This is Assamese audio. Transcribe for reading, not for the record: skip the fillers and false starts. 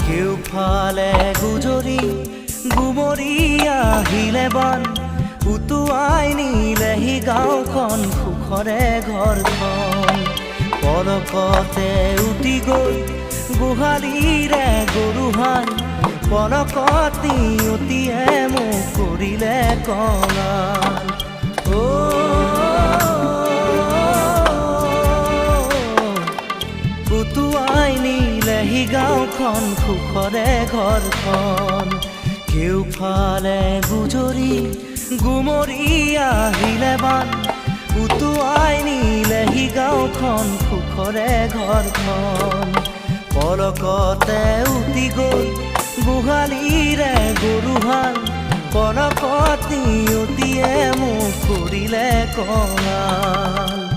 কেউফালে গুজৰি গুমৰি আহিলে বান উটুৱাই নিলেহি গাঁওখন সুখৰে ঘৰখন পলকতে উটি গৈ গোহালিৰে গৰুহাল পলকত নিয়তিয়ে মোক কৰিলে কঙাল উটুৱাই নিলেহি গাঁওখন সুখৰে ঘৰখন কেউফালে গুজৰি গুমৰি আহিলে বান উটুৱাই নিলেহি গাঁওখন সুখৰে ঘৰখন পলকতে উটি গৈ গোহালিৰে গৰুহাল পলকত নিয়তিয়ে মোক কৰিলে কঙাল